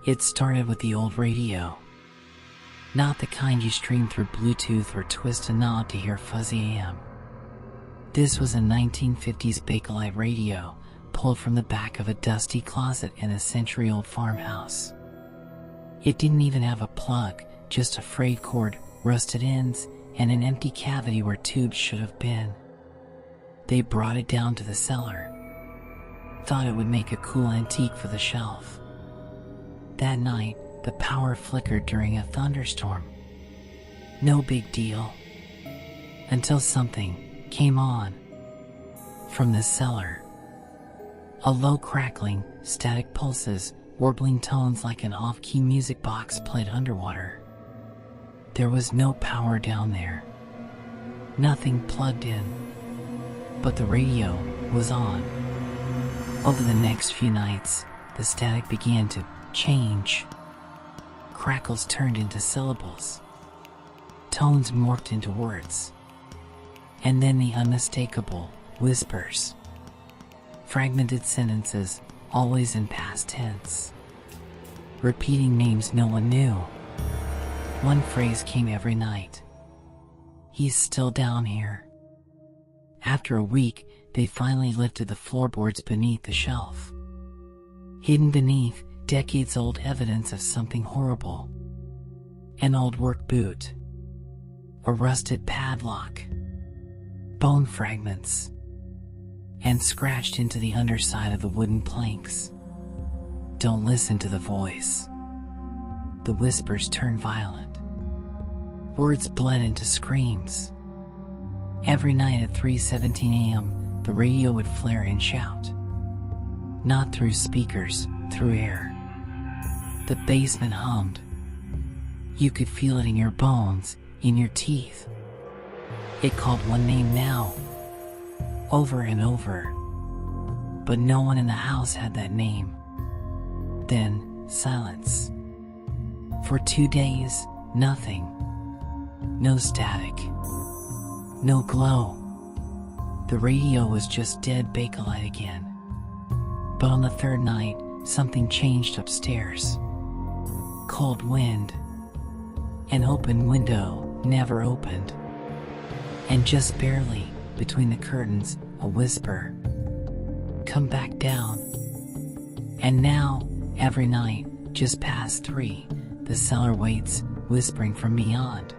It started with the old radio. Not the kind you stream through Bluetooth or twist a knob to hear fuzzy AM. This was a 1950s Bakelite radio, pulled from the back of a dusty closet in a century-old farmhouse. It didn't even have a plug, just a frayed cord, rusted ends, and an empty cavity where tubes should have been. They brought it down to the cellar. Thought it would make a cool antique for the shelf. That night, the power flickered during a thunderstorm. No big deal. Until something came on. From the cellar. A low crackling, static pulses, warbling tones like an off-key music box played underwater. There was no power down there. Nothing plugged in. But the radio was on. Over the next few nights, the static began to change. Crackles turned into syllables. Tones morphed into words. And then the unmistakable whispers. Fragmented sentences, always in past tense. Repeating names no one knew. One phrase came every night. He's still down here. After a week, they finally lifted the floorboards beneath the shelf. Hidden beneath, decades-old evidence of something horrible. An old work boot. A rusted padlock. Bone fragments. And scratched into the underside of the wooden planks. Don't listen to the voice. The whispers turned violent. Words bled into screams. Every night at 3:17 a.m., the radio would flare and shout. Not through speakers, through air. The basement hummed. You could feel it in your bones, in your teeth. It called one name now. Over and over. But no one in the house had that name. Then, silence. For 2 days, nothing. No static. No glow. The radio was just dead Bakelite again. But on the third night, something changed upstairs. Cold wind. An open window, never opened. And just barely, between the curtains, a whisper. Come back down. And now, every night, just past 3, the cellar waits, whispering from beyond.